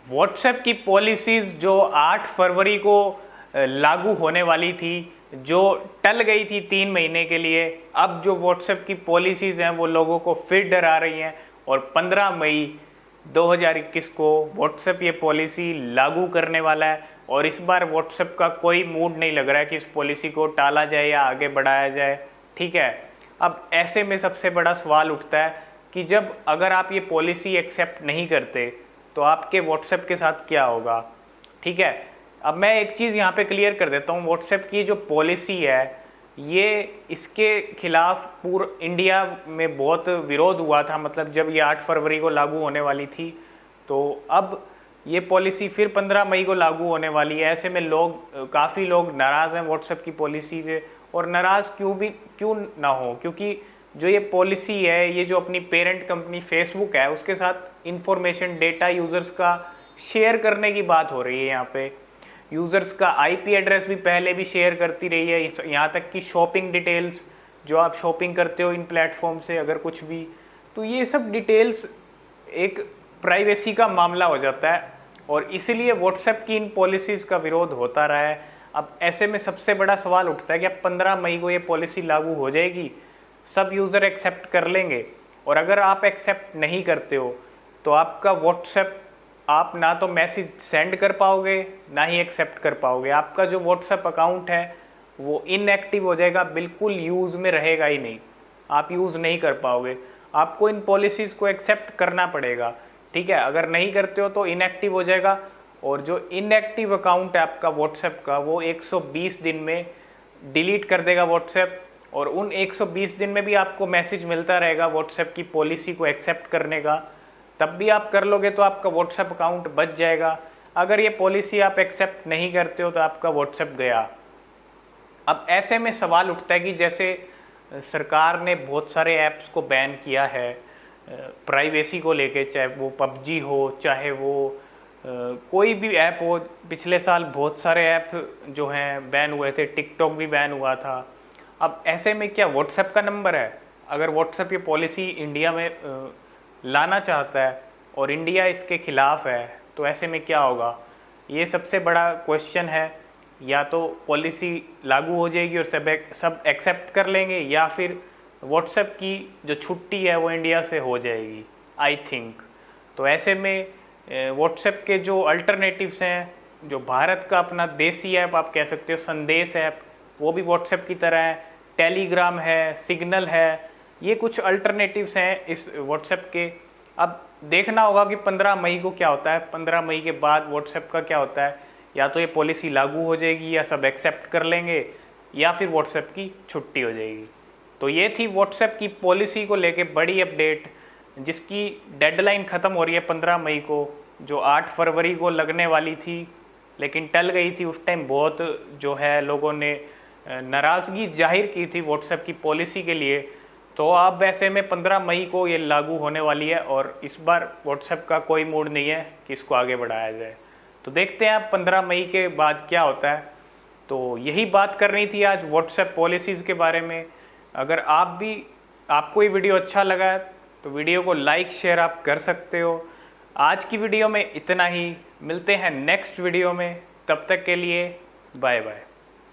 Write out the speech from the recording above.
WhatsApp की policies जो 8 फरवरी को लागू होने वाली थी, जो टल गई थी 3 महीने के लिए, अब जो व्हाट्सएप की पॉलिसीज़ हैं वो लोगों को फिर डरा रही हैं और 15 मई 2021 को व्हाट्सएप ये पॉलिसी लागू करने वाला है। और इस बार व्हाट्सएप का कोई मूड नहीं लग रहा है कि इस पॉलिसी को टाला जाए या आगे बढ़ाया जाए। ठीक है, अब ऐसे में सबसे बड़ा सवाल उठता है कि जब अगर आप ये पॉलिसी एक्सेप्ट नहीं करते तो आपके व्हाट्सएप के साथ क्या होगा। ठीक है, अब मैं एक चीज़ यहाँ पे क्लियर कर देता हूँ, व्हाट्सएप की जो पॉलिसी है ये इसके खिलाफ पूरा इंडिया में बहुत विरोध हुआ था। मतलब जब ये 8 फरवरी को लागू होने वाली थी, तो अब ये पॉलिसी फिर 15 मई को लागू होने वाली है। ऐसे में काफ़ी लोग नाराज़ हैं व्हाट्सएप की पॉलिसी से। और नाराज़ क्यों ना हो, क्योंकि जो ये पॉलिसी है, ये जो अपनी पेरेंट कंपनी फेसबुक है उसके साथ इंफॉर्मेशन डेटा यूज़र्स का शेयर करने की बात हो रही है। यहाँ पे यूज़र्स का आईपी एड्रेस भी पहले भी शेयर करती रही है, यहाँ तक कि शॉपिंग डिटेल्स, जो आप शॉपिंग करते हो इन प्लेटफॉर्म से अगर कुछ भी, तो ये सब डिटेल्स एक प्राइवेसी का मामला हो जाता है और इसलिए व्हाट्सएप की इन पॉलिसीज़ का विरोध होता रहा है। अब ऐसे में सबसे बड़ा सवाल उठता है कि अब 15 मई को ये पॉलिसी लागू हो जाएगी, सब यूज़र एक्सेप्ट कर लेंगे, और अगर आप एक्सेप्ट नहीं करते हो तो आपका व्हाट्सएप, आप ना तो मैसेज सेंड कर पाओगे ना ही एक्सेप्ट कर पाओगे। आपका जो व्हाट्सएप अकाउंट है वो इनएक्टिव हो जाएगा, बिल्कुल यूज़ में रहेगा ही नहीं, आप यूज़ नहीं कर पाओगे। आपको इन पॉलिसीज़ को एक्सेप्ट करना पड़ेगा। ठीक है, अगर नहीं करते हो तो इनएक्टिव हो जाएगा, और जो इनएक्टिव अकाउंट है आपका व्हाट्सएप का वो 120 दिन में डिलीट कर देगा व्हाट्सएप, और उन 120 दिन में भी आपको मैसेज मिलता रहेगा व्हाट्सएप की पॉलिसी को एक्सेप्ट करने का। तब भी आप कर लोगे तो आपका व्हाट्सएप अकाउंट बच जाएगा। अगर ये पॉलिसी आप एक्सेप्ट नहीं करते हो तो आपका व्हाट्सएप गया। अब ऐसे में सवाल उठता है कि जैसे सरकार ने बहुत सारे ऐप्स को बैन किया है प्राइवेसी को लेके, चाहे वो पबजी हो, चाहे वो कोई भी ऐप हो। पिछले साल बहुत सारे ऐप जो हैं बैन हुए थे, टिकटॉक भी बैन हुआ था। अब ऐसे में क्या व्हाट्सएप का नंबर है? अगर व्हाट्सएप ये पॉलिसी इंडिया में लाना चाहता है और इंडिया इसके खिलाफ है तो ऐसे में क्या होगा? ये सबसे बड़ा क्वेश्चन है। या तो पॉलिसी लागू हो जाएगी और सब एक्सेप्ट कर लेंगे, या फिर व्हाट्सएप की जो छुट्टी है वो इंडिया से हो जाएगी, आई थिंक। तो ऐसे में व्हाट्सएप के जो अल्टरनेटिव्स हैं, जो भारत का अपना देसी ऐप आप कह सकते हो, संदेश ऐप, वो भी व्हाट्सएप की तरह है, टेलीग्राम है, सिग्नल है, ये कुछ अल्टरनेटिव्स हैं इस व्हाट्सएप के। अब देखना होगा कि 15 मई को क्या होता है, 15 मई के बाद व्हाट्सएप का क्या होता है। या तो ये पॉलिसी लागू हो जाएगी या सब एक्सेप्ट कर लेंगे, या फिर व्हाट्सएप की छुट्टी हो जाएगी। तो ये थी व्हाट्सएप की पॉलिसी को लेके बड़ी अपडेट, जिसकी डेडलाइन ख़त्म हो रही है 15 मई को, जो 8 फरवरी को लगने वाली थी लेकिन टल गई थी। उस टाइम बहुत जो है लोगों ने नाराज़गी जाहिर की थी व्हाट्सएप की पॉलिसी के लिए। तो अब वैसे में 15 मई को ये लागू होने वाली है और इस बार व्हाट्सएप का कोई मूड नहीं है कि इसको आगे बढ़ाया जाए। तो देखते हैं अब 15 मई के बाद क्या होता है। तो यही बात करनी थी आज व्हाट्सएप पॉलिसीज़ के बारे में। अगर आपको ये वीडियो अच्छा लगा है तो वीडियो को लाइक शेयर आप कर सकते हो। आज की वीडियो में इतना ही, मिलते हैं नेक्स्ट वीडियो में, तब तक के लिए बाय बाय।